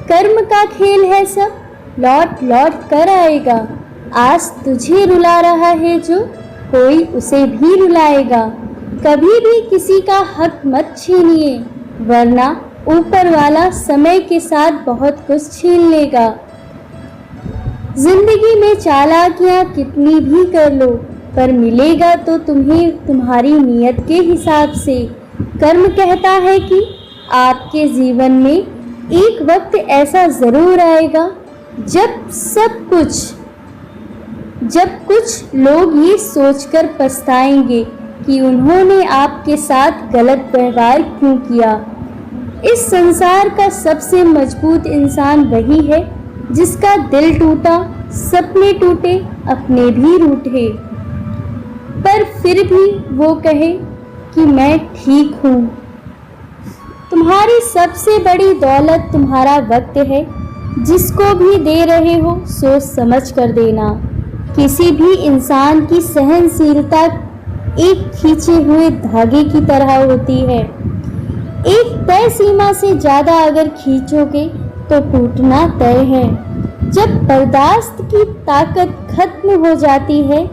कर्म का खेल है सब, लौट लौट कर आएगा। आज तुझे रुला रहा है जो, कोई उसे भी रुलाएगा। कभी भी किसी का हक मत छीनिए, वरना ऊपर वाला समय के साथ बहुत कुछ छीन लेगा। जिंदगी में चालाकियाँ कितनी भी कर लो, पर मिलेगा तो तुम्हें तुम्हारी नीयत के हिसाब से। कर्म कहता है कि आपके जीवन में एक वक्त ऐसा ज़रूर आएगा जब कुछ लोग ये सोचकर पछताएंगे कि उन्होंने आपके साथ गलत व्यवहार क्यों किया। इस संसार का सबसे मजबूत इंसान वही है जिसका दिल टूटा, सपने टूटे, अपने भी रूठे, पर फिर भी वो कहे कि मैं ठीक हूँ। तुम्हारी सबसे बड़ी दौलत तुम्हारा वक्त है, जिसको भी दे रहे हो सोच समझ कर देना। किसी भी इंसान की सहनशीलता एक खींचे हुए धागे की तरह होती है। एक तय सीमा से ज़्यादा अगर खींचोगे तो टूटना तय है। जब बर्दाश्त की ताकत खत्म हो जाती है,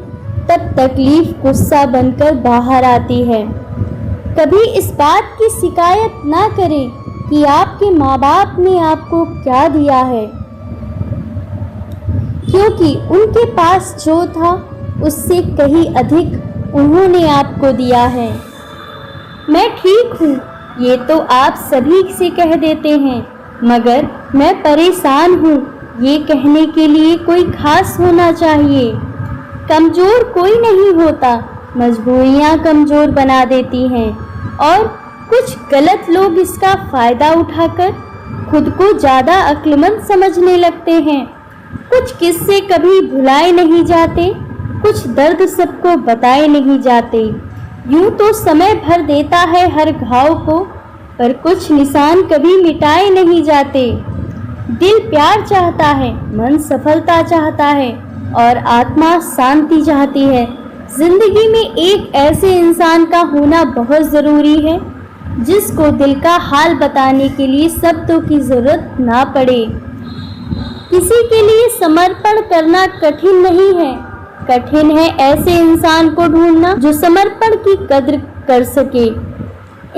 तब तकलीफ गुस्सा बनकर बाहर आती है। कभी इस बात की शिकायत ना करें कि आपके माँ बाप ने आपको क्या दिया है, क्योंकि उनके पास जो था उससे कहीं अधिक उन्होंने आपको दिया है। मैं ठीक हूँ ये तो आप सभी से कह देते हैं, मगर मैं परेशान हूँ ये कहने के लिए कोई खास होना चाहिए। कमज़ोर कोई नहीं होता, मजबूरियाँ कमज़ोर बना देती हैं, और कुछ गलत लोग इसका फ़ायदा उठाकर खुद को ज़्यादा अक्लमंद समझने लगते हैं। कुछ किस्से कभी भुलाए नहीं जाते, कुछ दर्द सबको बताए नहीं जाते। यूँ तो समय भर देता है हर घाव को, पर कुछ निशान कभी मिटाए नहीं जाते। दिल प्यार चाहता है, मन सफलता चाहता है, और आत्मा शांति चाहती है। जिंदगी में एक ऐसे इंसान का होना बहुत ज़रूरी है जिसको दिल का हाल बताने के लिए शब्दों की ज़रूरत ना पड़े। किसी के लिए समर्पण करना कठिन नहीं है, कठिन है ऐसे इंसान को ढूंढना जो समर्पण की कद्र कर सके।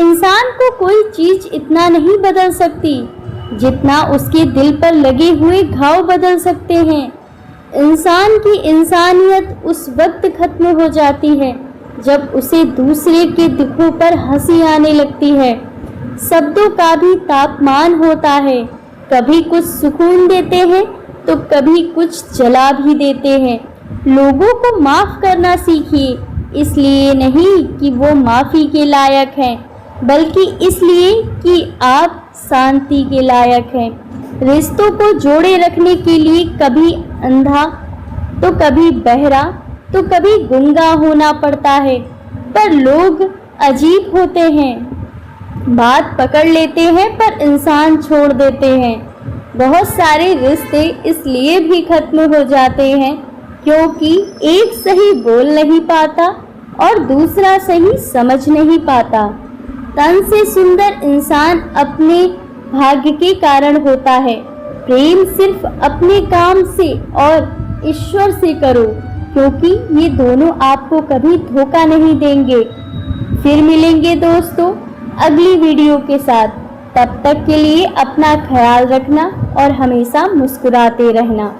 इंसान को कोई चीज़ इतना नहीं बदल सकती जितना उसके दिल पर लगे हुए घाव बदल सकते हैं। इंसान की इंसानियत उस वक्त खत्म हो जाती है जब उसे दूसरे के दुखों पर हंसी आने लगती है। शब्दों का भी तापमान होता है, कभी कुछ सुकून देते हैं तो कभी कुछ जला भी देते हैं। लोगों को माफ़ करना सीखिए, इसलिए नहीं कि वो माफ़ी के लायक हैं, बल्कि इसलिए कि आप शांति के लायक हैं। रिश्तों को जोड़े रखने के लिए कभी अंधा तो कभी बहरा तो कभी गूंगा होना पड़ता है, पर लोग अजीब होते हैं, बात पकड़ लेते हैं पर इंसान छोड़ देते हैं। बहुत सारे रिश्ते इसलिए भी खत्म हो जाते हैं क्योंकि एक सही बोल नहीं पाता और दूसरा सही समझ नहीं पाता। तन से सुंदर इंसान अपने भाग्य के कारण होता है। प्रेम सिर्फ अपने काम से और ईश्वर से करो, क्योंकि ये दोनों आपको कभी धोखा नहीं देंगे। फिर मिलेंगे दोस्तों अगली वीडियो के साथ। तब तक के लिए अपना ख्याल रखना और हमेशा मुस्कुराते रहना।